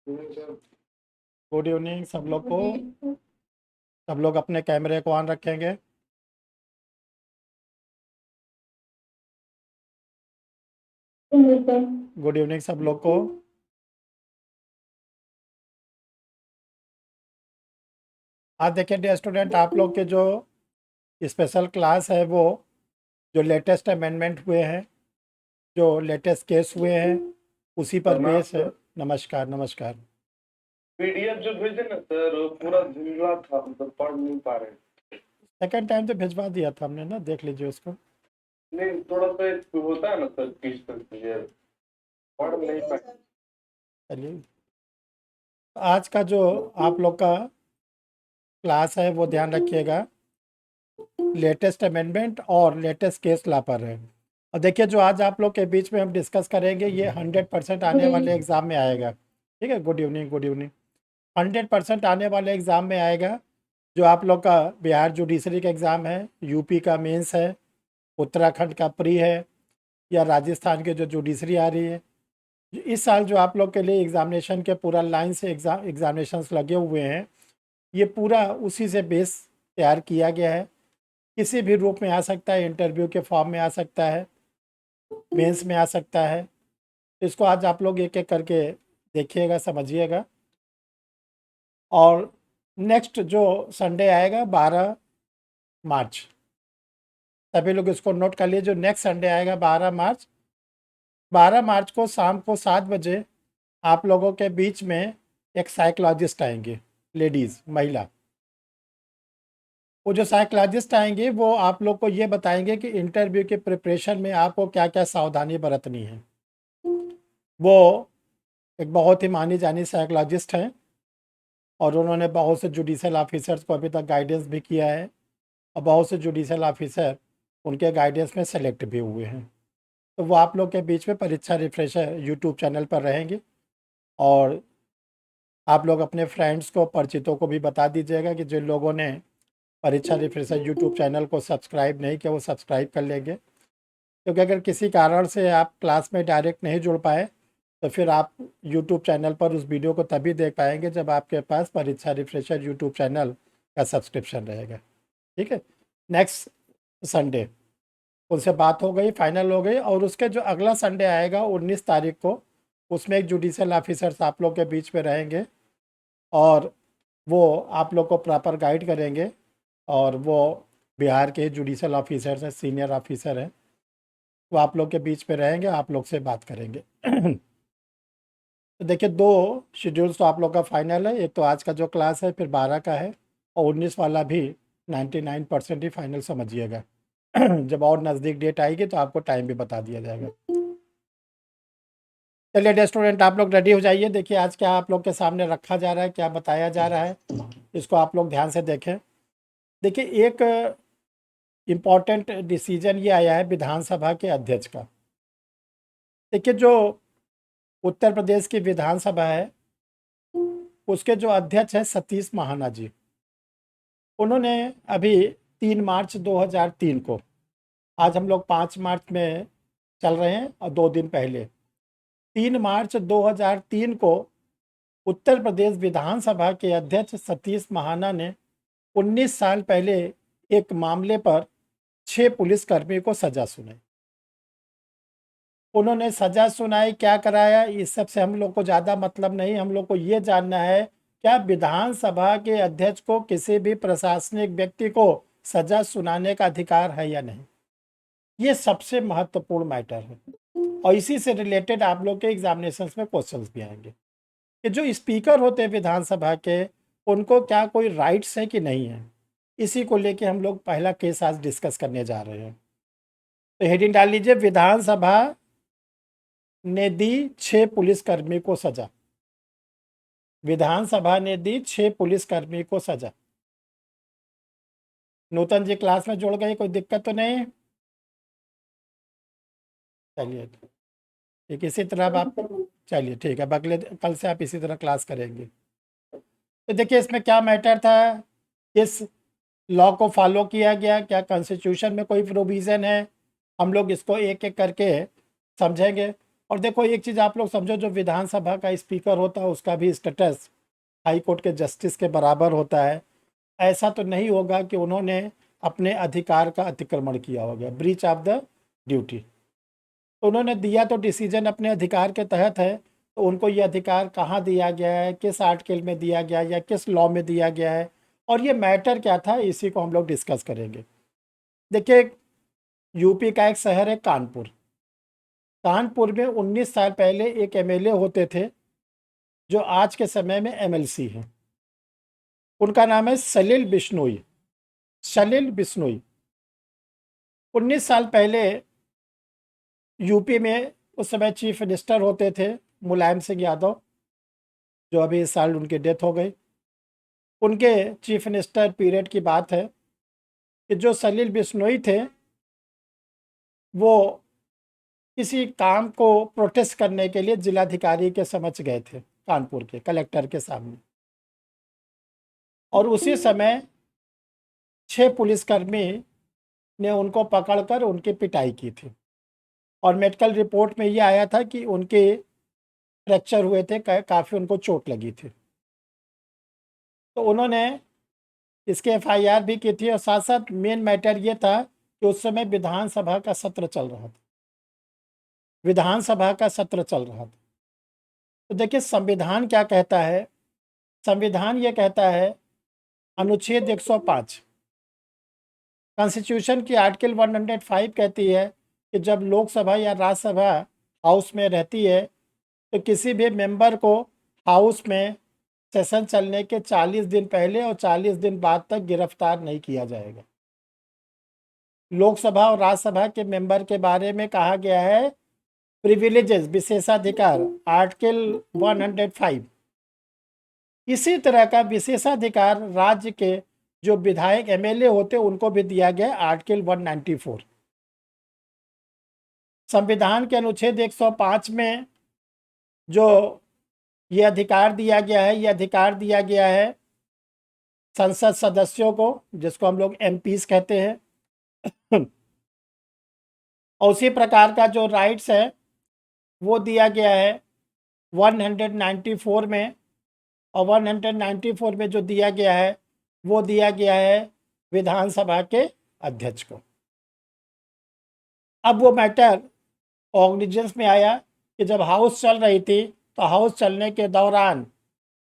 Good evening सब लोग को। सब लोग अपने कैमरे को ऑन रखेंगे। गुड इवनिंग सब लोग को। आज देखिए डियर स्टूडेंट, आप लोग के जो स्पेशल क्लास है वो जो लेटेस्ट अमेंडमेंट हुए हैं, जो लेटेस्ट केस हुए हैं, उसी पर बेस है। नमस्कार नमस्कार। पीडीएफ जो भेजे ना सर, वो पूरा धुंधला था, मतलब पढ़ नहीं पा रहे। सेकंड टाइम तो भिजवा दिया था हमने ना, देख लीजिए उसको। नहीं, थोड़ा सा एक होता है ना सर, क्रिस्टल क्लियर पढ़ नहीं पाए। चलिए, आज का जो आप लोग का क्लास है वो ध्यान रखिएगा, लेटेस्ट अमेंडमेंट और लेटेस्ट केस ला पर है। और देखिए, जो आज आप लोग के बीच में हम डिस्कस करेंगे ये 100% आने वाले एग्ज़ाम में आएगा। ठीक है, गुड इवनिंग गुड इवनिंग। 100% आने वाले एग्ज़ाम में आएगा। जो आप लोग का बिहार जुडिशरी का एग्ज़ाम है, यूपी का मेंस है, उत्तराखंड का प्री है, या राजस्थान के जो जुडिशरी आ रही है, इस साल जो आप लोग के लिए एग्ज़ामिनेशन के पूरा लाइन से एग्ज़ामिनेशंस लगे हुए हैं, ये पूरा उसी से बेस तैयार किया गया है। किसी भी रूप में आ सकता है, इंटरव्यू के फॉर्म में आ सकता है, मेंस में आ सकता है। इसको आज आप लोग एक एक करके देखिएगा, समझिएगा। और नेक्स्ट जो संडे आएगा 12 मार्च, सभी लोग इसको नोट कर लीजिए। जो नेक्स्ट संडे आएगा 12 मार्च, 12 मार्च को शाम को 7 बजे आप लोगों के बीच में एक साइकोलॉजिस्ट आएंगे, लेडीज़, महिला। वो जो साइकोलॉजिस्ट आएंगे वो आप लोग को ये बताएंगे कि इंटरव्यू के प्रिपरेशन में आपको क्या क्या सावधानी बरतनी है। वो एक बहुत ही मानी जानी साइकोलॉजिस्ट हैं और उन्होंने बहुत से जुडिशल ऑफिसर्स को अभी तक गाइडेंस भी किया है, और बहुत से जुडिशल ऑफिसर उनके गाइडेंस में सेलेक्ट भी हुए हैं। तो वो आप लोग के बीच में परीक्षा रिफ्रेशर यूट्यूब चैनल पर रहेंगे। और आप लोग अपने फ्रेंड्स को, परिचितों को भी बता दीजिएगा कि जिन लोगों ने परीक्षा रिफ्रेशर यूट्यूब चैनल को सब्सक्राइब नहीं किया वो सब्सक्राइब कर लेंगे। क्योंकि अगर किसी कारण से आप क्लास में डायरेक्ट नहीं जुड़ पाए तो फिर आप यूट्यूब चैनल पर उस वीडियो को तभी देख पाएंगे जब आपके पास परीक्षा रिफ्रेशर यूट्यूब चैनल का सब्सक्रिप्शन रहेगा। ठीक है, नेक्स्ट संडे उनसे बात हो गई, फाइनल हो गई। और उसके जो अगला संडे आएगा 19 तारीख को, उसमें एक जुडिशल ऑफिसर्स आप लोग के बीच में रहेंगे और वो आप लोग को प्रॉपर गाइड करेंगे। और वो बिहार के जुडिशल ऑफिसर्स हैं, सीनियर ऑफिसर हैं। वो आप लोग के बीच में रहेंगे, आप लोग से बात करेंगे। तो देखिए, 2 शेड्यूल्स तो आप लोग का फाइनल है। एक तो आज का जो क्लास है, फिर 12 का है, और 19 वाला भी 99% ही फाइनल समझिएगा। जब और नज़दीक डेट आएगी तो आपको टाइम भी बता दिया जाएगा। चलिए डियर स्टूडेंट, आप लोग रेडी हो जाइए। देखिए आज क्या आप लोग के सामने रखा जा रहा है, क्या बताया जा रहा है, इसको आप लोग ध्यान से देखें। देखिए, एक इम्पॉर्टेंट डिसीजन ये आया है विधानसभा के अध्यक्ष का। देखिए, जो उत्तर प्रदेश की विधानसभा है उसके जो अध्यक्ष हैं सतीश महाना जी, उन्होंने अभी 3 मार्च 2003 को, आज हम लोग 5 मार्च में चल रहे हैं और 2 दिन पहले 3 मार्च 2003 को उत्तर प्रदेश विधानसभा के अध्यक्ष सतीश महाना ने 19 साल पहले एक मामले पर 6 पुलिसकर्मी को सजा सुनाई। उन्होंने सजा सुनाई, क्या कराया, इस सब से हम लोग को ज़्यादा मतलब नहीं। हम लोग को ये जानना है क्या विधानसभा के अध्यक्ष को किसी भी प्रशासनिक व्यक्ति को सजा सुनाने का अधिकार है या नहीं। ये सबसे महत्वपूर्ण मैटर है और इसी से रिलेटेड आप लोग के एग्जामिनेशंस में क्वेश्चंस भी आएंगे कि जो स्पीकर होते हैं विधानसभा के, उनको क्या कोई राइट्स है कि नहीं है। इसी को लेके हम लोग पहला केस आज डिस्कस करने जा रहे हैं। तो हेडिंग डाल लीजिए, विधानसभा ने दी 6 पुलिसकर्मी को सजा। विधानसभा ने दी 6 पुलिसकर्मी को सजा। नूतन जी क्लास में जुड़ गए, कोई दिक्कत तो नहीं? चलिए ठीक, इसी तरह अब आप, चलिए ठीक है, अब अगले कल से आप इसी तरह क्लास करेंगे। तो देखिए इसमें क्या मैटर था, इस लॉ को फॉलो किया गया क्या, कॉन्स्टिट्यूशन में कोई प्रोविज़न है, हम लोग इसको एक एक करके समझेंगे। और देखो एक चीज़ आप लोग समझो, जो विधानसभा का स्पीकर होता है उसका भी स्टेटस हाई कोर्ट के जस्टिस के बराबर होता है। ऐसा तो नहीं होगा कि उन्होंने अपने अधिकार का अतिक्रमण किया होगा, ब्रीच ऑफ द ड्यूटी। तो उन्होंने दिया तो डिसीजन अपने अधिकार के तहत है, तो उनको ये अधिकार कहाँ दिया गया है, किस आर्टिकल में दिया गया है या किस लॉ में दिया गया है, और ये मैटर क्या था, इसी को हम लोग डिस्कस करेंगे। देखिए, यूपी का एक शहर है कानपुर। कानपुर में 19 साल पहले एक एमएलए होते थे जो आज के समय में एमएलसी हैं। उनका नाम है सलील बिश्नोई। सलील बिश्नोई 19 साल पहले यूपी में उस समय चीफ मिनिस्टर होते थे मुलायम सिंह यादव, जो अभी इस साल उनकी डेथ हो गई। उनके चीफ मिनिस्टर पीरियड की बात है कि जो सलील बिश्नोई थे वो किसी काम को प्रोटेस्ट करने के लिए जिलाधिकारी के समक्ष गए थे, कानपुर के कलेक्टर के सामने। और उसी समय 6 पुलिसकर्मी ने उनको पकड़कर उनकी पिटाई की थी। और मेडिकल रिपोर्ट में ये आया था कि उनके फ्रैक्चर हुए थे, काफ़ी उनको चोट लगी थी। तो उन्होंने इसके एफआईआर भी की थी। और साथ साथ मेन मैटर ये था कि उस समय विधानसभा का सत्र चल रहा था। विधानसभा का सत्र चल रहा था। तो देखिए संविधान क्या कहता है। संविधान ये कहता है, अनुच्छेद 105 कॉन्स्टिट्यूशन की आर्टिकल 105 कहती है कि जब लोकसभा या राज्यसभा हाउस में रहती है तो किसी भी मेंबर को हाउस में सेशन चलने के 40 दिन पहले और 40 दिन बाद तक गिरफ्तार नहीं किया जाएगा। लोकसभा और राज्यसभा के मेंबर के बारे में कहा गया है प्रिविलेजेस, विशेषाधिकार, आर्टिकल 105। इसी तरह का विशेषाधिकार राज्य के जो विधायक एमएलए होते उनको भी दिया गया आर्टिकल 194। संविधान के अनुच्छेद 105 में जो ये अधिकार दिया गया है, ये अधिकार दिया गया है संसद सदस्यों को, जिसको हम लोग एमपीज कहते हैं। और उसी प्रकार का जो राइट्स है वो दिया गया है 194 में। और 194 में जो दिया गया है वो दिया गया है विधानसभा के अध्यक्ष को। अब वो मैटर ऑर्गेनाइजेंस में आया कि जब हाउस चल रही थी तो हाउस चलने के दौरान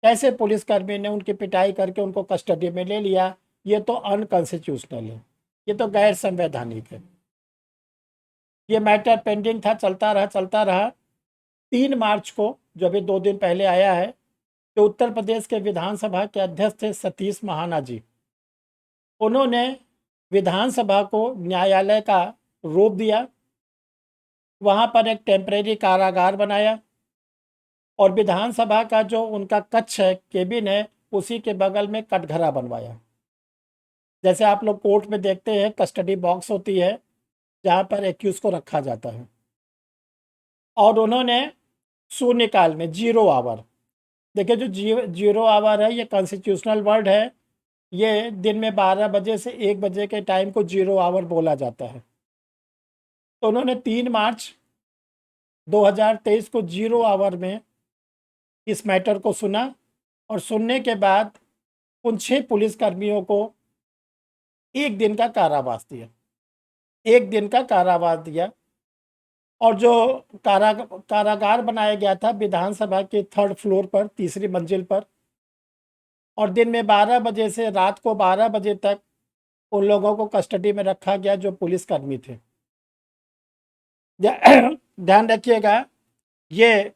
कैसे पुलिसकर्मी ने उनकी पिटाई करके उनको कस्टडी में ले लिया, ये तो अनकॉन्स्टिट्यूशनल है, ये तो गैर संवैधानिक है। ये मैटर पेंडिंग था, चलता रहा। 3 मार्च को, जो अभी 2 दिन पहले आया है, तो उत्तर प्रदेश के विधानसभा के अध्यक्ष थे सतीश महाना जी। उन्होंने विधानसभा को न्यायालय का रूप दिया, वहाँ पर एक टेम्परेरी कारागार बनाया और विधानसभा का जो उनका कक्ष है, केबिन है, उसी के बगल में कटघरा बनवाया। जैसे आप लोग कोर्ट में देखते हैं कस्टडी बॉक्स होती है जहाँ पर एक्यूज को रखा जाता है। और उन्होंने शून्यकाल में, 0 आवर, देखिए जो 0 आवर है ये कॉन्स्टिट्यूशनल वर्ड है। ये दिन में 12 बजे से 1 बजे के टाइम को 0 आवर बोला जाता है। तो उन्होंने 3 मार्च 2023 को 0 आवर में इस मैटर को सुना और सुनने के बाद उन 6 पुलिसकर्मियों को 1 दिन का कारावास दिया। 1 दिन का कारावास दिया। और जो कारागार बनाया गया था विधानसभा के 3rd फ्लोर पर, तीसरी मंजिल पर। और दिन में 12 बजे से रात को 12 बजे तक उन लोगों को कस्टडी में रखा गया जो पुलिसकर्मी थे। ध्यान रखिएगा, ये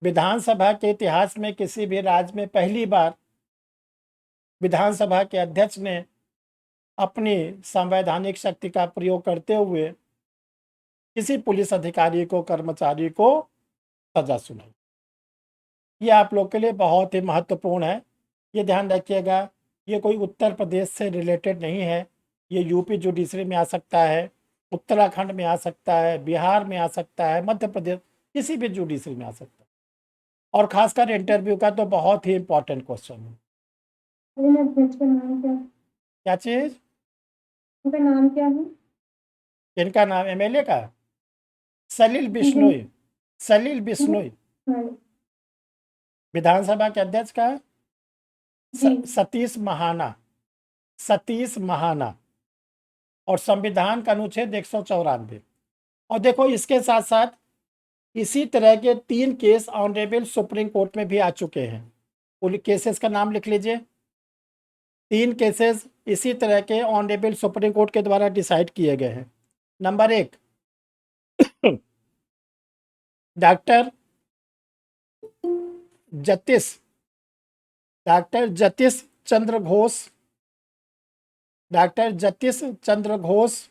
विधानसभा के इतिहास में किसी भी राज्य में पहली बार विधानसभा के अध्यक्ष ने अपनी संवैधानिक शक्ति का प्रयोग करते हुए किसी पुलिस अधिकारी को, कर्मचारी को सजा सुनाई। ये आप लोग के लिए बहुत ही महत्वपूर्ण है, ये ध्यान रखिएगा। ये कोई उत्तर प्रदेश से रिलेटेड नहीं है, ये यूपी जुडिशरी में आ सकता है, उत्तराखंड में आ सकता है, बिहार में आ सकता है, मध्य प्रदेश, किसी भी जुडिशरी में आ सकता है। और खासकर इंटरव्यू का तो बहुत ही इम्पोर्टेंट क्वेश्चन है। अध्यक्ष का नाम क्या है? क्या चीज़? उनका नाम क्या है? इनका नाम एमएलए का सलील बिश्नोई। सलील बिश्नोई हाँ विधानसभा के अध्यक्ष का है जी सतीश महाना, सतीश महाना। और संविधान का अनुच्छेद 194। और देखो इसके साथ साथ इसी तरह के 3 केस ऑनरेबल सुप्रीम कोर्ट में भी आ चुके हैं। उन केसेस का नाम लिख लीजिए। 3 केसेस इसी तरह के ऑनरेबल सुप्रीम कोर्ट के द्वारा डिसाइड किए गए हैं। Number 1, doctor Jatish Chandra Ghosh, doctor Jatish Chandra Ghosh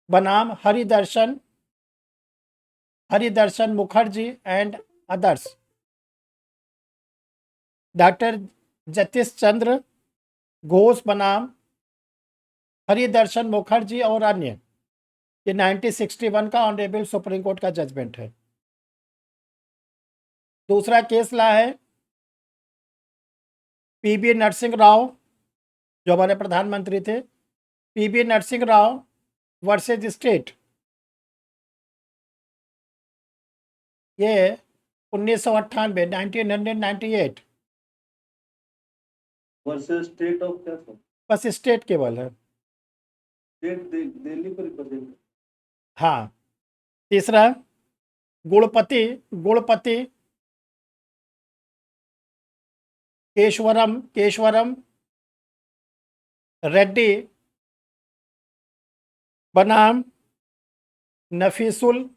बनाम Haridarshan Mukherjee and others. Doctor Jatish Chandra Ghosh बनाम हरिदर्शन मुखर्जी और अन्य। ये 1961 का ऑनरेबल सुप्रीम कोर्ट का जजमेंट है। दूसरा केस ला है पीवी नरसिंह राव, जो हमारे प्रधानमंत्री थे, पीवी नरसिंह राव वर्सेज स्टेट। ये 1998 1998 वर्सेस स्टेट ऑफ क्या था? बस स्टेट केवल है। स्टेट दिल्ली को रिप्रेजेंट। हाँ। तीसरा गुणपति केशवरम रेड्डी बनाम Nafisul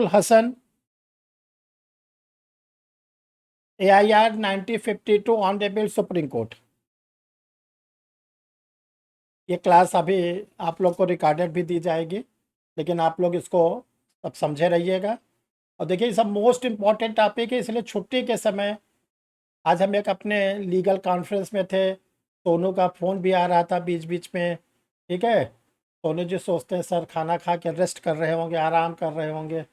Hasan, AIR 1952 honourable supreme court. ये क्लास अभी आप लोग को रिकॉर्डेड भी दी जाएगी, लेकिन आप लोग इसको अब समझे रहिएगा। और देखिए ये सब मोस्ट इम्पॉर्टेंट टॉपिक है, इसलिए छुट्टी के समय आज हम एक अपने लीगल कॉन्फ्रेंस में थे। सोनू का फ़ोन भी आ रहा था बीच बीच में, ठीक है। सोनू जी सोचते हैं सर खाना खा के रेस्ट कर रहे होंगे, आराम कर रहे होंगे।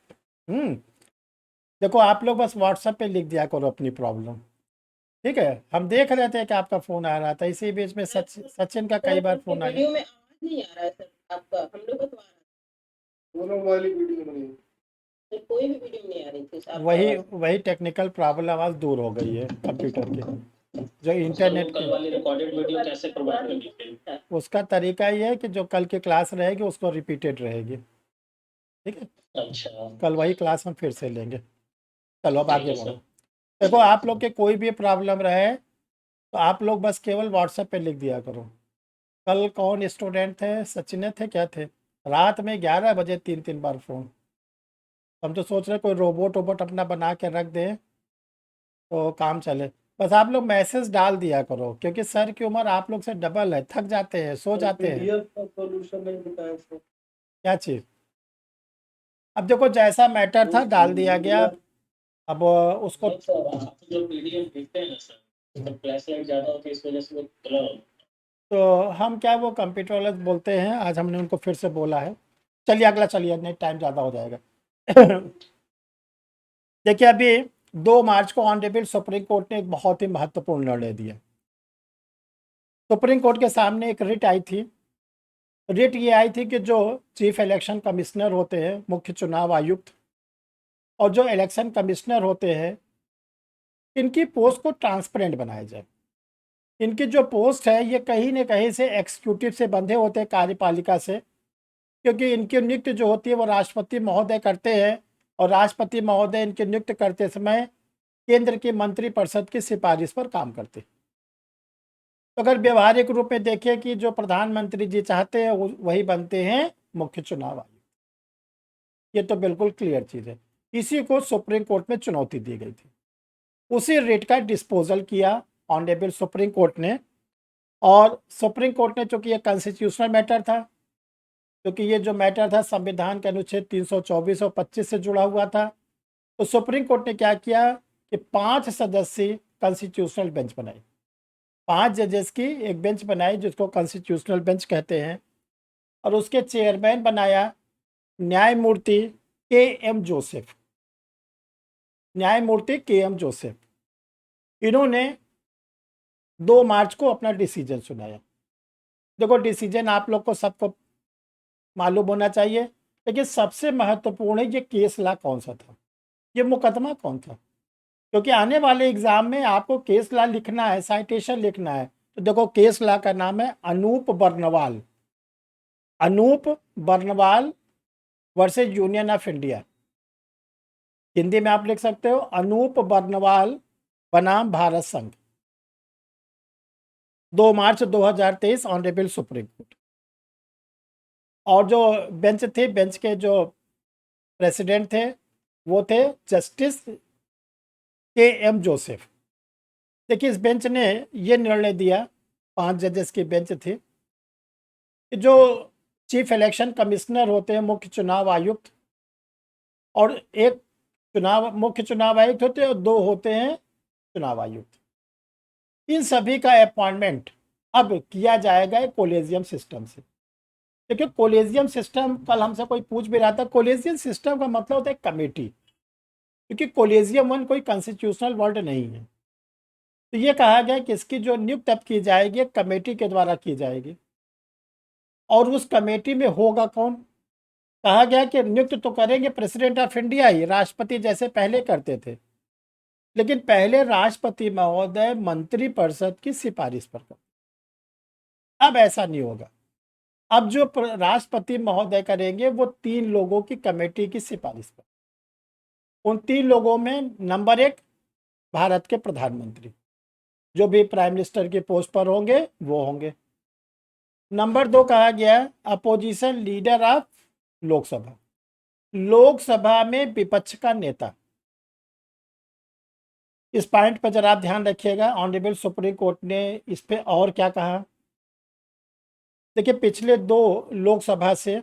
देखो आप लोग बस व्हाट्सएप पे लिख दिया करो अपनी प्रॉब्लम, ठीक है। हम देख रहे थे कि आपका फ़ोन आ रहा था, इसी बीच में सचिन का कई बार फ़ोन आया। वीडियो में आवाज नहीं आ रहा है सर आपका, हम लोग को तो आ रहा है। दोनों वाली वीडियो बनी। सर कोई भी वीडियो नहीं आ रही थी सर, आपका वही आवाज। टेक्निकल प्रॉब्लम आज दूर हो गई है कंप्यूटर की, जो इंटरनेट कल वाली रिकॉर्डेड वीडियो कैसे प्रोवाइड करेंगे? उसका तरीका ये है कि जो कल की क्लास रहेगी उसको रिपीटेड रहेगी, ठीक है। अच्छा, कल वही क्लास हम फिर से लेंगे। चलो अब आगे ठीक है बढ़ो। सर। देखो आप लोग के कोई भी प्रॉब्लम रहे तो आप लोग बस केवल व्हाट्सएप पे लिख दिया करो। कल कौन स्टूडेंट थे, सचिन थे क्या थे, रात में 11 बजे 3 बार फ़ोन। हम तो सोच रहे कोई रोबोट अपना बना के रख दें तो काम चले। बस आप लोग मैसेज डाल दिया करो, क्योंकि सर की उम्र आप लोग से डबल है, थक जाते हैं, सो जाते हैं। पीडीएफ का सॉल्यूशन नहीं बताया सर। क्या चीज़? अब देखो जैसा मैटर था डाल दिया गया। अब उसको नहीं सर, आप जो पीडीएफ देखते हैं ना सर, तो फ्लैश लाइट ज़्यादा होती है, इस वजह से वो ब्लर होता है। तो हम क्या वो कंप्यूटर वाले बोलते हैं, आज हमने उनको फिर से बोला है। चलिए अगला, चलिए नहीं टाइम ज़्यादा हो जाएगा। देखिए अभी 2 मार्च को ऑनरेबल सुप्रीम कोर्ट ने एक बहुत ही महत्वपूर्ण निर्णय दिया। सुप्रीम कोर्ट के सामने एक रिट आई थी। रिट ये आई थी कि जो चीफ इलेक्शन कमिश्नर होते हैं, मुख्य चुनाव आयुक्त, और जो इलेक्शन कमिश्नर होते हैं, इनकी पोस्ट को ट्रांसपेरेंट बनाया जाए। इनकी जो पोस्ट है ये कहीं न कहीं से एग्जीक्यूटिव से बंधे होते हैं, कार्यपालिका से, क्योंकि इनकी नियुक्ति जो होती है वो राष्ट्रपति महोदय करते हैं, और राष्ट्रपति महोदय इनकी नियुक्ति करते समय केंद्र की मंत्रिपरिषद की सिफारिश पर काम करते हैं। तो अगर व्यवहारिक रूप में देखें कि जो प्रधानमंत्री जी चाहते हैं वही बनते हैं मुख्य चुनाव आयुक्त, ये तो बिल्कुल क्लियर चीज़ है। इसी को सुप्रीम कोर्ट में चुनौती दी गई थी। उसी रिट का डिस्पोजल किया ऑनरेबल सुप्रीम कोर्ट ने, और सुप्रीम कोर्ट ने, चूँकि ये कॉन्स्टिट्यूशनल मैटर था, क्योंकि ये जो मैटर था संविधान के अनुच्छेद 324 और 25 से जुड़ा हुआ था, तो सुप्रीम कोर्ट ने क्या किया कि 5 सदस्यीय कॉन्स्टिट्यूशनल बेंच बनाई। 5 जजेस की एक बेंच बनाई जिसको कॉन्स्टिट्यूशनल बेंच कहते हैं, और उसके चेयरमैन बनाया न्यायमूर्ति KM जोसेफ। न्यायमूर्ति KM जोसेफ, इन्होंने 2 मार्च को अपना डिसीजन सुनाया। देखो डिसीजन आप लोग को सबको मालूम होना चाहिए। लेकिन सबसे महत्वपूर्ण है ये केस लॉ कौन सा था, ये मुकदमा कौन था, क्योंकि आने वाले एग्जाम में आपको केस लॉ लिखना है, साइटेशन लिखना है। तो देखो केस लॉ का नाम है Anup Barnwal, Anup Barnwal versus union of India. Hindi में आप लिख सकते हो अनूप बर्नवाल बनाम भारत संघ, 2 मार्च 2023 ऑनरेबल सुप्रीम कोर्ट। और जो बेंच थे, बेंच के जो प्रेसिडेंट थे वो थे जस्टिस KM जोसेफ। देखिए इस बेंच ने ये निर्णय दिया, 5 जजेस की बेंच थी, कि जो चीफ इलेक्शन कमिश्नर होते हैं, मुख्य चुनाव आयुक्त, और एक मुख्य चुनाव आयुक्त होते हैं और 2 होते हैं चुनाव आयुक्त, इन सभी का अपॉइंटमेंट अब किया जाएगा कोलेजियम सिस्टम से। देखिए कोलेजियम सिस्टम, कल हमसे कोई पूछ भी रहा था, कोलेजियम सिस्टम का मतलब होता है कमेटी, क्योंकि कोलेजियम वन कोई कॉन्स्टिट्यूशनल वर्ड नहीं है। तो ये कहा गया कि इसकी जो नियुक्त अब की जाएगी कमेटी के द्वारा की जाएगी, और उस कमेटी में होगा कौन, कहा गया कि नियुक्त तो करेंगे प्रेसिडेंट ऑफ इंडिया ही, राष्ट्रपति जैसे पहले करते थे, लेकिन पहले राष्ट्रपति महोदय मंत्रिपरिषद की सिफारिश पर करते, अब ऐसा नहीं होगा। अब जो राष्ट्रपति महोदय करेंगे वो 3 लोगों की कमेटी की सिफारिश पर। उन 3 लोगों में नंबर 1 भारत के प्रधानमंत्री, जो भी प्राइम मिनिस्टर की पोस्ट पर होंगे वो होंगे। नंबर 2 कहा गया opposition leader of Lok Sabha, Lok Sabha में विपक्ष का नेता। इस पॉइंट पर जरा आप ध्यान रखिएगा, ऑनरेबल सुप्रीम कोर्ट ने इस पे और क्या कहा। देखिए पिछले 2 लोकसभा से,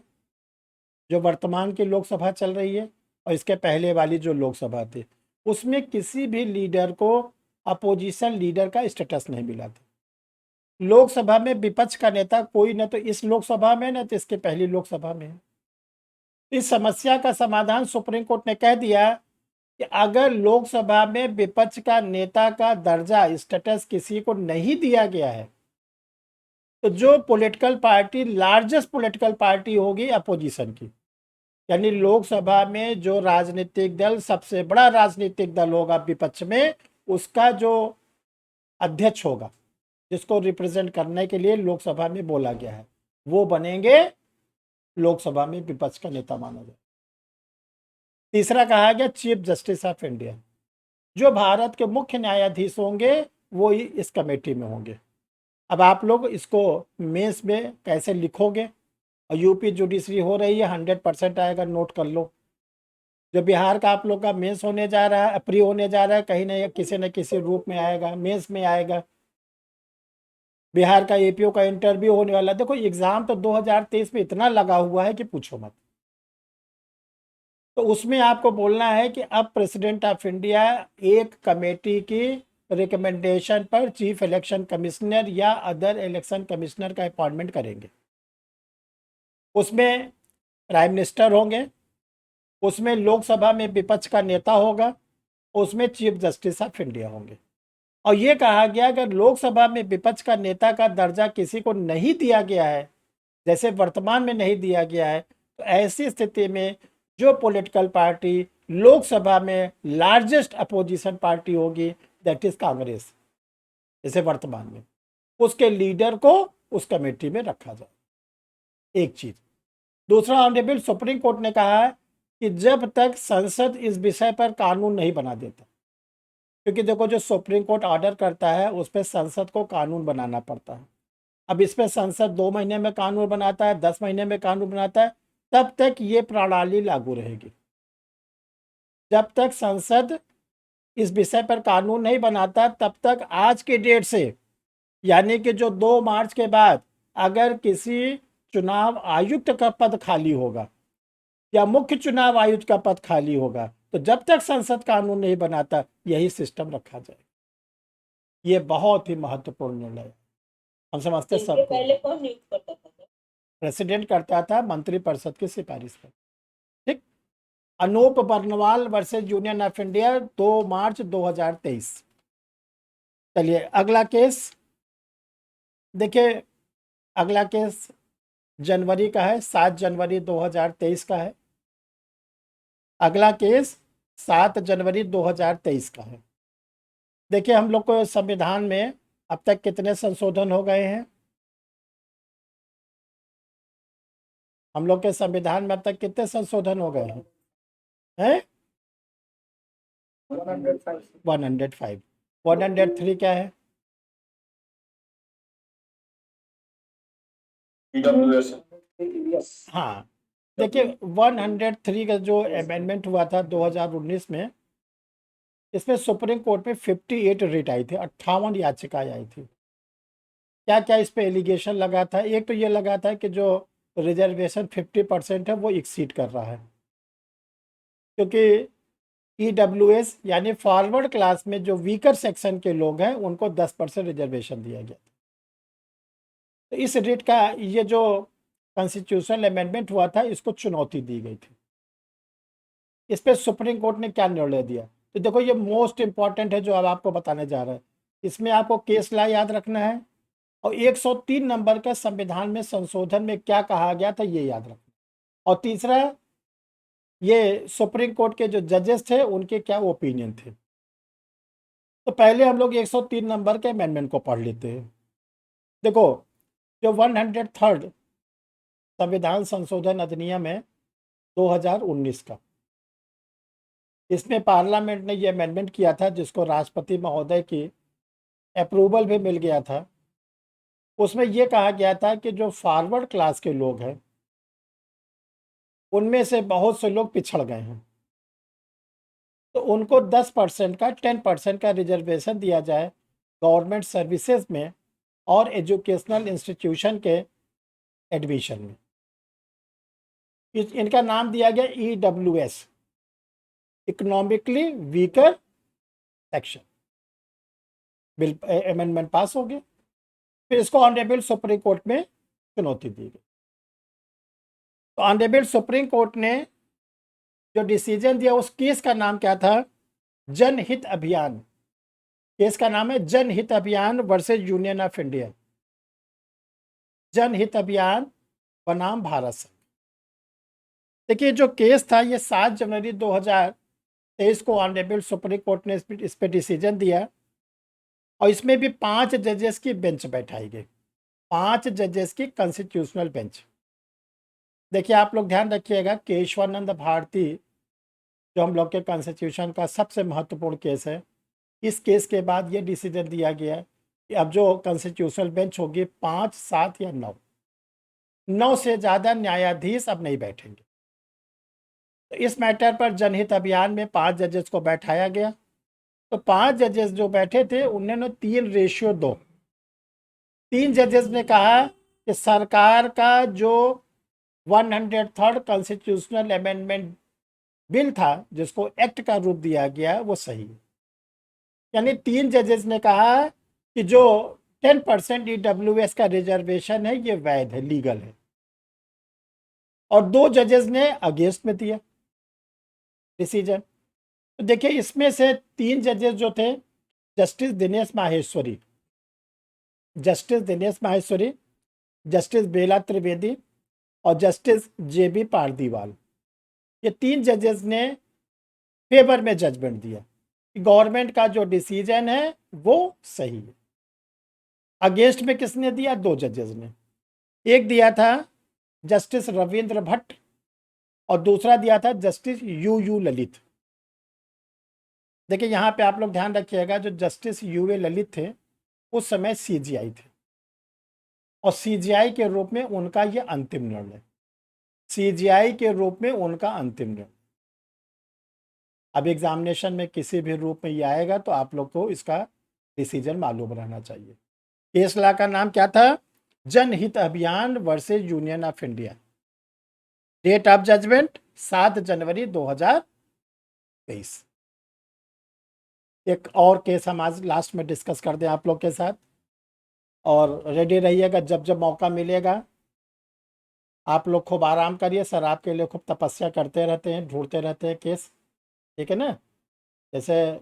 जो वर्तमान की लोकसभा चल रही है और इसके पहले वाली जो लोकसभा थी, उसमें किसी भी लीडर को अपोजिशन लीडर का स्टेटस नहीं मिला था। लोकसभा में विपक्ष का नेता कोई न तो इस लोकसभा में न तो इसके पहली लोकसभा में है। इस समस्या का समाधान सुप्रीम कोर्ट ने कह दिया कि अगर लोकसभा में विपक्ष का नेता का दर्जा स्टेटस किसी को नहीं दिया गया है, तो जो political party largest political party होगी अपोजिशन की, यानी लोकसभा में जो राजनीतिक दल सबसे बड़ा राजनीतिक दल होगा विपक्ष में, उसका जो अध्यक्ष होगा, जिसको रिप्रेजेंट करने के लिए लोकसभा में बोला गया है, वो बनेंगे लोकसभा में विपक्ष का नेता माना जाए। तीसरा कहा गया चीफ जस्टिस ऑफ इंडिया, जो भारत के मुख्य न्यायाधीश होंगे वो ही इस कमेटी में होंगे। अब आप लोग इसको मेंस में कैसे लिखोगे, और यूपी जुडिशरी हो रही है, 100% आएगा, नोट कर लो। जो बिहार का आप लोग का मेंस होने जा रहा है, प्री होने जा रहा है, कहीं न किसी रूप में आएगा, मेंस में आएगा। बिहार का एपीओ का इंटरव्यू होने वाला। देखो एग्जाम तो 2023 में इतना लगा हुआ है कि पूछो मत। तो उसमें आपको बोलना है कि अब प्रेसिडेंट ऑफ इंडिया एक कमेटी की रिकमेंडेशन पर चीफ इलेक्शन कमिश्नर या अदर इलेक्शन कमिश्नर का अपॉइंटमेंट करेंगे। उसमें प्राइम मिनिस्टर होंगे, उसमें लोकसभा में विपक्ष का नेता होगा, उसमें चीफ जस्टिस ऑफ इंडिया होंगे। और ये कहा गया अगर लोकसभा में विपक्ष का नेता का दर्जा किसी को नहीं दिया गया है, जैसे वर्तमान में नहीं दिया गया है, तो ऐसी स्थिति में जो पॉलिटिकल पार्टी लोकसभा में लार्जेस्ट अपोजिशन पार्टी होगी, दैट इज कांग्रेस, जैसे वर्तमान में, उसके लीडर को उस कमेटी में रखा जाए। एक चीज। दूसरा, ऑनरेबल सुप्रीम कोर्ट ने कहा है कि जब तक संसद इस विषय पर कानून नहीं बना देता, क्योंकि देखो जो सुप्रीम कोर्ट ऑर्डर करता है उस पर संसद को कानून बनाना पड़ता है। अब इस पर संसद 2 महीने में कानून बनाता है, 10 महीने में कानून बनाता है, तब तक ये प्रणाली लागू रहेगी। जब तक संसद इस विषय पर कानून नहीं बनाता, तब तक आज के डेट से, यानी कि जो 2 मार्च के बाद अगर किसी चुनाव आयुक्त का पद खाली होगा या मुख्य चुनाव आयुक्त का पद खाली होगा, तो जब तक संसद कानून नहीं बनाता यही सिस्टम रखा जाए। ये बहुत ही महत्वपूर्ण निर्णय है, हम समझते इसके सब। पहले कौन नियुक्त करता था सर? प्रेसिडेंट करता था मंत्रिपरिषद की सिफारिश पर। ठीक। Anup Barnwal versus union of India, 2 March 2023। चलिए अगला केस देखिए। अगला केस जनवरी का है, 7 जनवरी 2023 का है। अगला केस 7 जनवरी 2023 का है। देखिए हम लोग को संविधान में अब तक कितने संशोधन हो गए हैं? हम लोग के संविधान में अब तक कितने संशोधन हो गए हैं? 105। 103 क्या है? EWS हाँ, देखिए 103 का जो अमेंडमेंट हुआ था 2019 में, इसमें सुप्रीम कोर्ट में 58 रिट आई थी, 58 याचिकाएं आई थी। क्या क्या इस पे एलिगेशन लगा था? एक तो ये लगा था कि जो रिजर्वेशन 50% है वो एक्सीड कर रहा है, क्योंकि EWS यानी फॉरवर्ड क्लास में जो वीकर सेक्शन के लोग हैं उनको 10% रिजर्वेशन दिया गया था। तो इस रेट का ये जो कॉन्स्टिट्यूशनल अमेंडमेंट हुआ था इसको चुनौती दी गई थी। इस पर सुप्रीम कोर्ट ने क्या निर्णय दिया? तो देखो ये मोस्ट इंपॉर्टेंट है जो अब आपको बताने जा रहा है। इसमें आपको केस लॉ याद रखना है और 103 नंबर के संविधान में संशोधन में क्या कहा गया था ये याद रखना। और तीसरा, ये सुप्रीम कोर्ट के जो जजेस थे उनके क्या ओपिनियन थे। तो पहले हम लोग 103 नंबर के अमेंडमेंट को पढ़ लेते हैं। देखो जो 103 संविधान संशोधन अधिनियम है 2019 का, इसमें पार्लियामेंट ने ये अमेंडमेंट किया था जिसको राष्ट्रपति महोदय की अप्रूवल भी मिल गया था। उसमें यह कहा गया था कि जो फॉरवर्ड क्लास के लोग हैं उनमें से बहुत से लोग पिछड़ गए हैं, तो उनको 10% का 10% का रिजर्वेशन दिया जाए गवर्नमेंट सर्विसेज में और एजुकेशनल इंस्टीट्यूशन के एडमिशन में। इनका नाम दिया गया EWS, economically weaker section. Bill amendment pass हो गया, फिर इसको ऑनरेबल सुप्रीम कोर्ट में चुनौती दी गई। तो ऑनरेबल सुप्रीम कोर्ट ने जो डिसीजन दिया उस केस का नाम क्या था? जनहित अभियान। केस का नाम है जनहित Abhiyan versus union of India. जनहित अभियान बनाम भारत संघ। देखिए जो केस था ये 7 जनवरी 2023 को ऑनरेबल सुप्रीम कोर्ट ने इस पर डिसीजन दिया और इसमें भी 5 जजेस की बेंच बैठाई गई, 5 जजेस की कॉन्स्टिट्यूशनल बेंच। देखिए आप लोग ध्यान रखिएगा, केशवानंद भारती जो हम लोग के कॉन्स्टिट्यूशन का सबसे महत्वपूर्ण केस है, इस केस के बाद ये डिसीजन दिया गया कि अब जो कॉन्स्टिट्यूशनल बेंच होगी 5, 7 या 9 से ज़्यादा न्यायाधीश अब नहीं बैठेंगे। तो इस मैटर पर जनहित अभियान में 5 जजेस को बैठाया गया। तो 5 जजेस जो बैठे थे उन्होंने 3:2, 3 जजेस ने कहा कि सरकार का जो 103 कॉन्स्टिट्यूशनल अमेंडमेंट बिल था जिसको एक्ट का रूप दिया गया वो सही है। यानी 3 जजेस ने कहा कि जो 10% EWS का रिजर्वेशन है ये वैध है, लीगल है, और 2 जजेस ने अगेंस्ट में दिया डिसीजन। तो देखिए इसमें से 3 जजेस जो थे, जस्टिस दिनेश माहेश्वरी, जस्टिस बेला त्रिवेदी और जस्टिस JB पारदीवाल, ये 3 जजेस ने फेवर में जजमेंट दिया कि गवर्नमेंट का जो डिसीजन है वो सही है। अगेंस्ट में किसने दिया? 2 जजेस ने। एक दिया था जस्टिस रविंद्र भट्ट और दूसरा दिया था जस्टिस UU ललित। देखिए यहाँ पे आप लोग ध्यान रखिएगा, जो जस्टिस UA ललित थे उस समय CGI थे और CGI के रूप में उनका ये अंतिम निर्णय, CGI के रूप में उनका अंतिम निर्णय। अब एग्जामिनेशन में किसी भी रूप में ये आएगा तो आप लोग को इसका डिसीजन मालूम रहना चाहिए। केस लॉ का नाम क्या था? Janhit Abhiyan versus union of India. Date of judgment 7 जनवरी 2023। एक और केस हम आज लास्ट में डिस्कस कर दें आप लोग के साथ, और रेडी रहिएगा, जब जब मौका मिलेगा आप लोग खूब आराम करिए। सर आपके लिए खूब तपस्या करते रहते हैं, ढूंढते रहते हैं केस, ठीक है ना। जैसे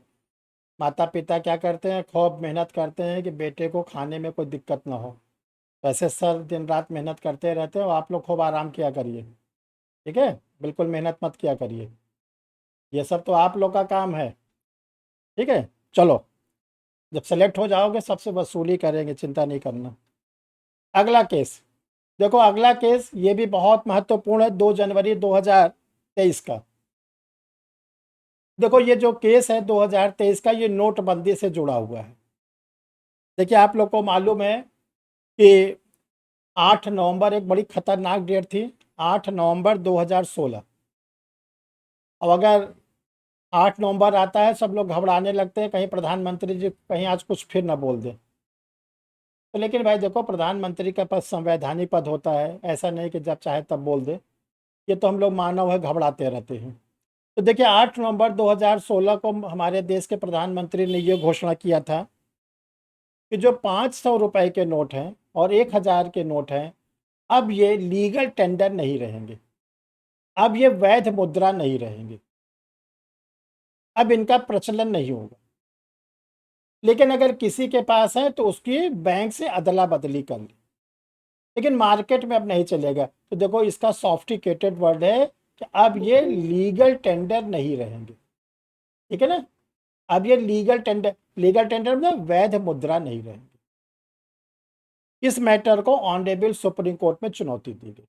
माता पिता क्या करते हैं, खूब मेहनत करते हैं कि बेटे को खाने में कोई दिक्कत ना हो, तो ऐसे सर दिन रात मेहनत करते रहते हो, आप लोग खूब आराम किया करिए, ठीक है, बिल्कुल मेहनत मत किया करिए, ये सब तो आप लोग का काम है, ठीक है। चलो, जब सेलेक्ट हो जाओगे सबसे वसूली करेंगे, चिंता नहीं करना। अगला केस देखो, अगला केस ये भी बहुत महत्वपूर्ण है, 2 जनवरी 2023 का। देखो ये जो केस है 2023 का, ये नोटबंदी से जुड़ा हुआ है। देखिए आप लोग को मालूम है कि 8 नवंबर एक बड़ी खतरनाक डेट थी, 8 नवंबर 2016। अब अगर 8 नवंबर आता है, सब लोग घबराने लगते हैं, कहीं प्रधानमंत्री जी कहीं आज कुछ फिर ना बोल दें। तो लेकिन भाई देखो, प्रधानमंत्री का पद संवैधानिक पद होता है, ऐसा नहीं कि जब चाहे तब बोल दे, ये तो हम लोग मानव है, घबराते रहते हैं। तो देखिए 8 नवंबर 2016 को हमारे देश के प्रधानमंत्री ने ये घोषणा किया था कि जो 500 रुपए के नोट हैं और 1000 के नोट हैं, अब ये लीगल टेंडर नहीं रहेंगे, अब ये वैध मुद्रा नहीं रहेंगे, अब इनका प्रचलन नहीं होगा। लेकिन अगर किसी के पास है तो उसकी बैंक से अदला बदली कर ले, लेकिन मार्केट में अब नहीं चलेगा। तो देखो इसका सॉफ्टिकेटेड वर्ड है कि अब ये लीगल टेंडर नहीं रहेंगे, ठीक है ना। अब ये लीगल टेंडर मतलब वैध मुद्रा नहीं रहेंगे। इस मैटर को ऑनरेबल सुप्रीम कोर्ट में चुनौती दी गई,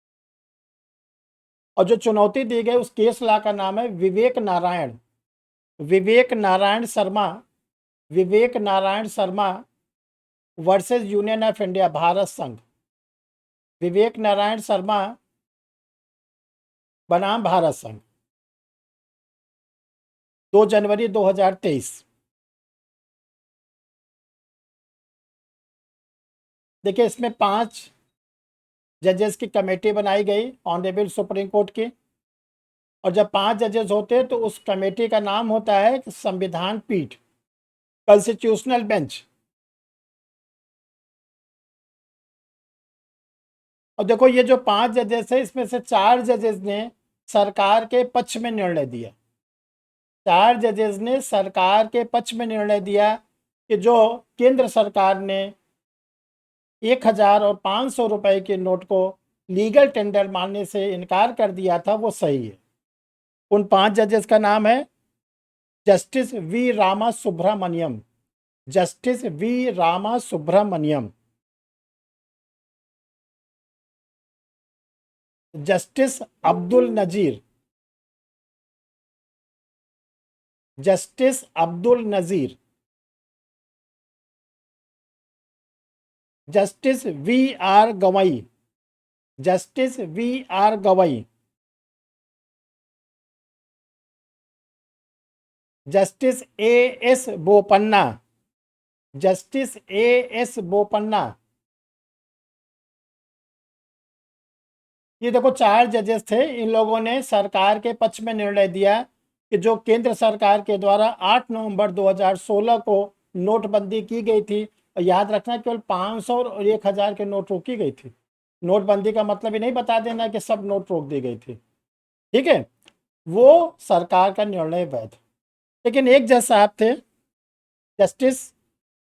और जो चुनौती दी गई उस केस लॉ का नाम है Vivek Narayan Sharma versus union of India, Bharat संघ। विवेक नारायण शर्मा बनाम भारत संघ, 2 जनवरी 2023। देखिए इसमें 5 जजेस की कमेटी बनाई गई ऑनरेबल सुप्रीम कोर्ट की, और जब 5 जजेस होते हैं तो उस कमेटी का नाम होता है संविधान पीठ, कॉन्स्टिट्यूशनल बेंच। और देखो ये जो 5 जजेस है, इसमें से 4 जजेस ने सरकार के पक्ष में निर्णय दिया, 4 जजेस ने सरकार के पक्ष में निर्णय दिया कि जो केंद्र सरकार ने 1000 और 500 रुपए के नोट को लीगल टेंडर मानने से इनकार कर दिया था वो सही है। उन 5 जजेस का नाम है justice V Rama Subramanian, justice V Rama Subramanian, justice Abdul Nazeer, justice Abdul Nazeer, justice V R Gavai, justice V R Gavai, justice A S Bopanna, justice A S Bopanna. ये देखो 4 जजेस थे, इन लोगों ने सरकार के पक्ष में निर्णय दिया कि जो केंद्र सरकार के द्वारा 8 नवंबर 2016 को नोटबंदी की गई थी, और याद रखना केवल 500 और 1000 के नोट रोकी गई थी। नोटबंदी का मतलब ही नहीं बता देना कि सब नोट रोक दी गई थी, ठीक है, वो सरकार का निर्णय वैध। लेकिन एक जज साहब थे जस्टिस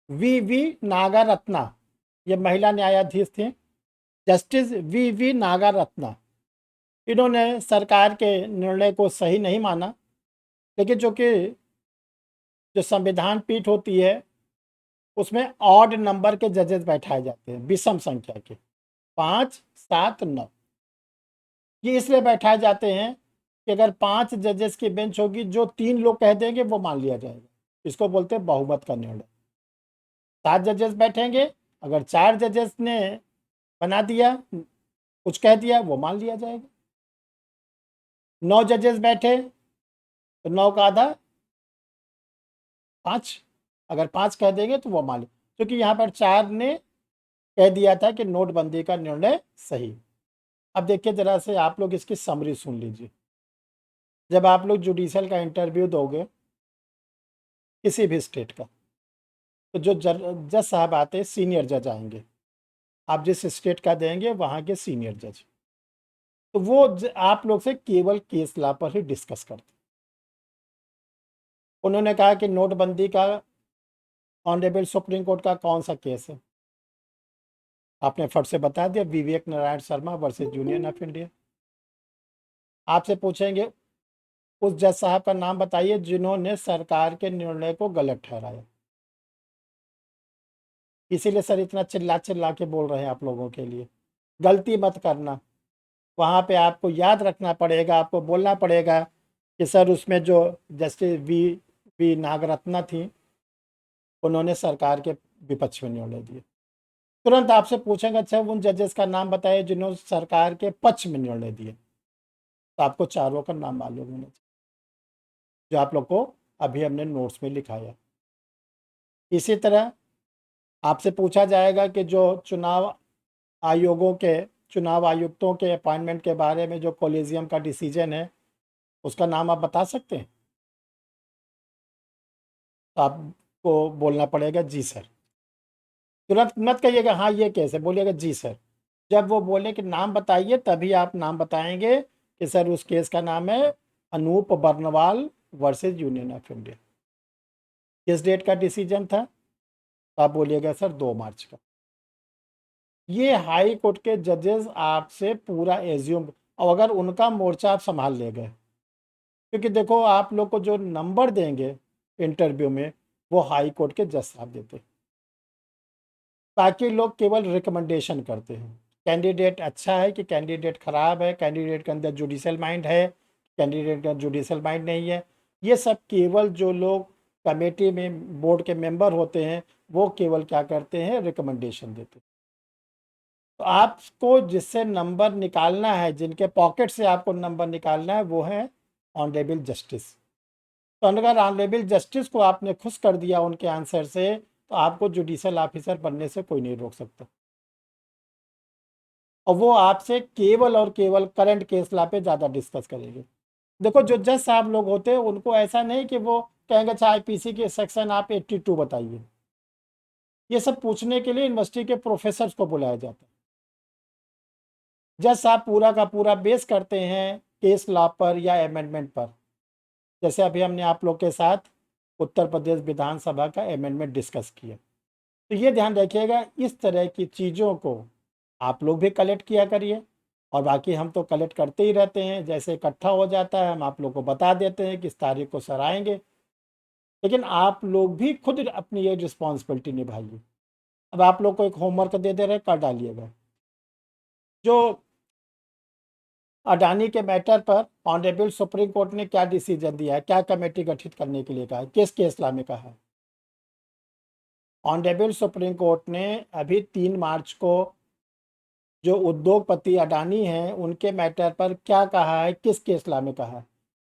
वी वी नागारत्ना, ये महिला न्यायाधीश थी, जस्टिस वी वी नागारत्ना। इन्होंने सरकार के निर्णय को सही नहीं माना, लेकिन चूंकि जो संविधान पीठ होती है उसमें ऑड नंबर के जजेस बैठाए जाते हैं, विषम संख्या के, 5, 7, 9। ये इसलिए बैठाए जाते हैं कि अगर 5 जजेस की बेंच होगी, जो 3 लोग कह देंगे वो मान लिया जाएगा, इसको बोलते हैं बहुमत का निर्णय। 7 जजेस बैठेंगे, अगर 4 जजेस ने बना दिया, कुछ कह दिया, वो मान लिया जाएगा। 9 जजेस बैठे तो 9 का आधा 5, अगर 5 कह देंगे तो वो मान लिया, क्योंकि यहाँ पर 4 ने कह दिया था कि नोटबंदी का निर्णय सही। अब देखिए जरा से आप लोग इसकी समरी सुन लीजिए। जब आप लोग जुडिशियल का इंटरव्यू दोगे किसी भी स्टेट का, तो जो जज साहब आते हैं सीनियर जज आएंगे, आप जिस स्टेट का देंगे वहाँ के सीनियर जज, तो वो आप लोग से केवल केस लॉ पर ही डिस्कस करते। उन्होंने कहा कि नोटबंदी का ऑनरेबल सुप्रीम कोर्ट का कौन सा केस है, आपने फट से बता दिया, Vivek Narayan Sharma versus union of India. आपसे पूछेंगे उस जज साहब का नाम बताइए जिन्होंने सरकार के निर्णय को गलत ठहराया। इसीलिए सर इतना चिल्ला चिल्ला के बोल रहे हैं आप लोगों के लिए, गलती मत करना। वहाँ पे आपको याद रखना पड़ेगा, आपको बोलना पड़ेगा कि सर उसमें जो जस्टिस वी नागरत्ना थी, उन्होंने सरकार के विपक्ष में निर्णय दिए। तुरंत आपसे पूछेंगे अच्छा उन जजेस का नाम बताइए जिन्होंने सरकार के पक्ष में निर्णय दिए, तो आपको चारों का नाम मालूम होना चाहिए, जो आप लोग को अभी हमने नोट्स में लिखाया। इसी तरह आपसे पूछा जाएगा कि जो चुनाव आयुक्तों के अपॉइंटमेंट के बारे में जो कॉलेजियम का डिसीजन है, उसका नाम आप बता सकते हैं? तो आपको बोलना पड़ेगा जी सर। तुरंत मत कहिएगा हाँ ये कैसे, बोलिएगा जी सर। जब वो बोले कि नाम बताइए तभी आप नाम बताएंगे कि सर उस केस का नाम है Anup Barnwal versus union of India. किस डेट का डिसीजन था? तो आप बोलिएगा सर 2 मार्च का। ये हाई कोर्ट के जजेस आपसे पूरा एज्यूम, और अगर उनका मोर्चा आप संभाल ले गए, क्योंकि देखो आप लोग को जो नंबर देंगे इंटरव्यू में वो हाई कोर्ट के जज साहब देते हैं। बाकी लोग केवल रिकमेंडेशन करते हैं, कैंडिडेट अच्छा है कि कैंडिडेट ख़राब है, कैंडिडेट के अंदर जुडिशल माइंड है, कैंडिडेट का जुडिशल माइंड नहीं है। ये सब केवल जो लोग कमेटी में बोर्ड के मेंबर होते हैं वो केवल क्या करते हैं, रिकमेंडेशन देते हैं। तो आपको जिससे नंबर निकालना है, जिनके पॉकेट से आपको नंबर निकालना है, वो है ऑनरेबल जस्टिस। तो अगर ऑनरेबल जस्टिस को आपने खुश कर दिया उनके आंसर से, तो आपको जुडिशल ऑफिसर बनने से कोई नहीं रोक सकता। और वो आपसे केवल और केवल करंट केस ला पे ज़्यादा डिस्कस करेंगे। देखो जो जज साहब लोग होते हैं उनको ऐसा नहीं कि वो कहेंगे अच्छा आईपीसी के सेक्शन आप 82 बताइए। ये सब पूछने के लिए यूनिवर्सिटी के प्रोफेसर्स को बुलाया जाता है। जज साहब पूरा का पूरा बेस करते हैं केस लॉ पर या अमेंडमेंट पर। जैसे अभी हमने आप लोग के साथ उत्तर प्रदेश विधानसभा का अमेंडमेंट डिस्कस किया, तो ये ध्यान रखिएगा इस तरह की चीज़ों को आप लोग भी कलेक्ट किया करिए। और बाकी हम तो कलेक्ट करते ही रहते हैं, जैसे इकट्ठा हो जाता है हम आप लोग को बता देते हैं कि इस तारीख को सर आएंगे। लेकिन आप लोग भी खुद अपनी ये रिस्पॉन्सिबिलिटी निभाइए। अब आप लोग को एक होमवर्क दे दे रहे, कर डालिएगा। जो अडानी के मैटर पर ऑनरेबल सुप्रीम कोर्ट ने क्या डिसीजन दिया है, क्या कमेटी गठित करने के लिए कहा है, किस केस ला में कहा है? ऑनरेबल सुप्रीम कोर्ट ने अभी 3 मार्च को जो उद्योगपति अडानी हैं उनके मैटर पर क्या कहा है, किस केस ला में कहा है।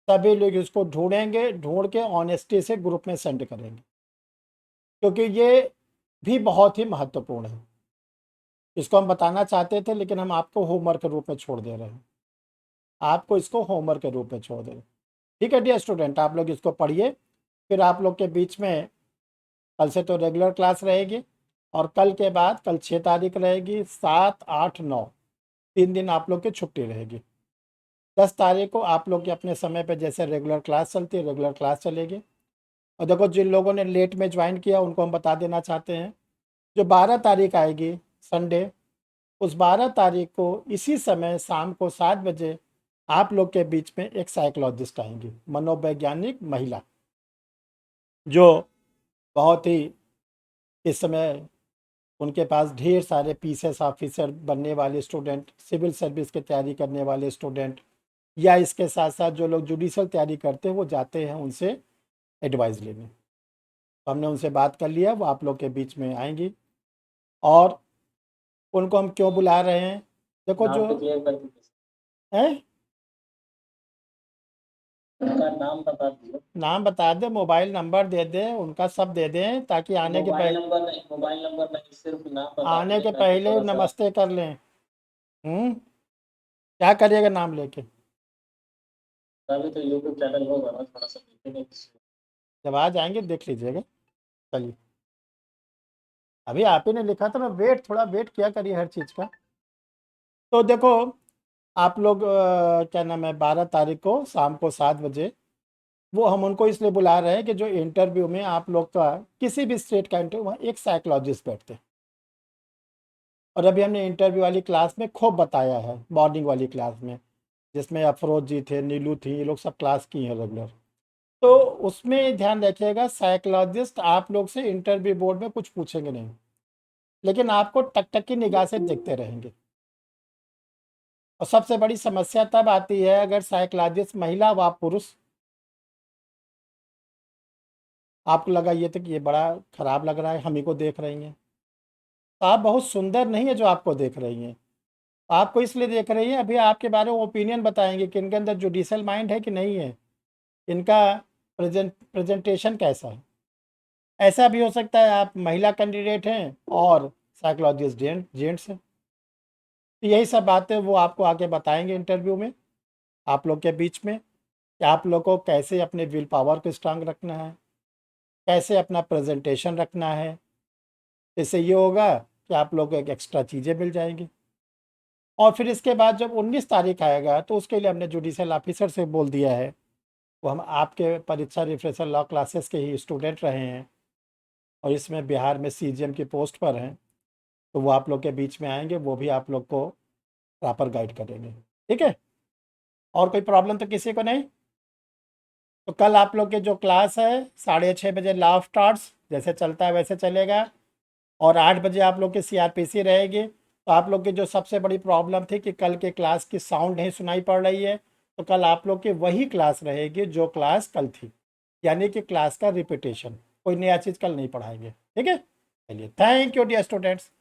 सभी लोग इसको ढूंढेंगे, ढूंढ के ऑनेस्टी से ग्रुप में सेंड करेंगे, क्योंकि ये भी बहुत ही महत्वपूर्ण है। इसको हम बताना चाहते थे लेकिन हम आपको होमवर्क के रूप में छोड़ दे रहे हैं, आपको इसको होमवर्क के रूप में छोड़ दे रहे हैं। ठीक है डियर स्टूडेंट, आप लोग इसको पढ़िए। फिर आप लोग के बीच में कल से तो रेगुलर क्लास रहेगी, और कल के बाद कल 6 तारीख रहेगी, 7, 8, 9 3 दिन आप लोग की छुट्टी रहेगी। 10 तारीख को आप लोग के अपने समय पे जैसे रेगुलर क्लास चलती है रेगुलर क्लास चलेगी। और देखो जिन लोगों ने लेट में ज्वाइन किया उनको हम बता देना चाहते हैं, जो 12 तारीख आएगी संडे, उस 12 तारीख को इसी समय शाम को 7 बजे आप लोग के बीच में एक साइकोलॉजिस्ट आएंगी, मनोवैज्ञानिक महिला, जो बहुत ही इस समय उनके पास ढेर सारे पीसीएस ऑफिसर बनने वाले स्टूडेंट, सिविल सर्विस की तैयारी करने वाले स्टूडेंट, या इसके साथ साथ जो लोग जुडिशल तैयारी करते हैं वो जाते हैं उनसे एडवाइस लेने। तो हमने उनसे बात कर लिया, वो आप लोग के बीच में आएंगी। और उनको हम क्यों बुला रहे हैं, देखो नाम जो तो क्लियर कर दीजिए, है उनका नाम बता दीजिए। नाम बता दे, मोबाइल नंबर दे दें, उनका सब दे दें, ताकि आने के मोबाइल नंबर नहीं, सिर्फ नाम बता आने के दीजिए ताकि पहले थोड़ा सा। नमस्ते कर लें। क्या करिएगा नाम लेके? अभी तो यूट्यूब चैनल होगा ना, थोड़ा सा देखेंगे। जब आ जाएंगे देख लीजिएगा। चलिए, अभी आप ही ने लिखा था ना, थोड़ा वेट किया करिए हर चीज़ का। तो देखो आप लोग क्या नाम है, 12 तारीख को शाम को 7 बजे, वो हम उनको इसलिए बुला रहे हैं कि जो इंटरव्यू में आप लोग का किसी भी स्टेट का इंटरव्यू, वहाँ एक साइकोलॉजिस्ट बैठते हैं। और अभी हमने इंटरव्यू वाली क्लास में खूब बताया है, मॉर्निंग वाली क्लास में, जिसमें अफरोज जी थे, नीलू थी, ये लोग सब क्लास की हैं रेगुलर। तो उसमें ध्यान रखिएगा, साइकोलॉजिस्ट आप लोग से इंटरव्यू बोर्ड में कुछ पूछेंगे नहीं, लेकिन आपको टक की निगाह से देखते रहेंगे। और सबसे बड़ी समस्या तब आती है अगर साइकोलॉजिस्ट महिला व पुरुष, आपको लगा ये तो कि ये बड़ा खराब लग रहा है, हम ही को देख रही हैं, तो आप बहुत सुंदर नहीं है जो आपको देख रही हैं, आपको इसलिए देख रही हैं, अभी आपके बारे में ओपिनियन बताएंगे कि इनके अंदर जुडिशियल माइंड है कि नहीं है, इनका प्रेजेंटेशन कैसा है। ऐसा भी हो सकता है आप महिला कैंडिडेट हैं और साइकोलॉजिस्ट जेंट्स हैं। तो यही सब बातें वो आपको आगे बताएंगे इंटरव्यू में, आप लोग के बीच में, कि आप लोग को कैसे अपने विल पावर को स्ट्रांग रखना है, कैसे अपना प्रेजेंटेशन रखना है। इससे ये होगा कि आप लोग को एक एक्स्ट्रा चीज़ें मिल जाएंगी। और फिर इसके बाद जब 19 तारीख आएगा तो उसके लिए हमने जुडिशियल ऑफिसर से बोल दिया है, वो हम आपके परीक्षा रिफ्रेशर लॉ क्लासेस के ही स्टूडेंट रहे हैं और इसमें बिहार में सीजीएम की पोस्ट पर हैं, तो वो आप लोग के बीच में आएंगे, वो भी आप लोग को प्रॉपर गाइड करेंगे। ठीक है, और कोई प्रॉब्लम तो किसी को नहीं? तो कल आप लोग के जो क्लास है 6:30 बजे लॉ ऑफ टॉर्ट्स जैसे चलता है वैसे चलेगा, और 8 बजे आप लोग की सीआरपीसी रहेगी। तो आप लोग की जो सबसे बड़ी प्रॉब्लम थी कि कल के क्लास की साउंड नहीं सुनाई पड़ रही है, तो कल आप लोग की वही क्लास रहेगी जो क्लास कल थी, यानी कि क्लास का रिपीटेशन, कोई नया चीज़ कल नहीं पढ़ाएंगे। ठीक है, चलिए, थैंक यू डियर स्टूडेंट्स।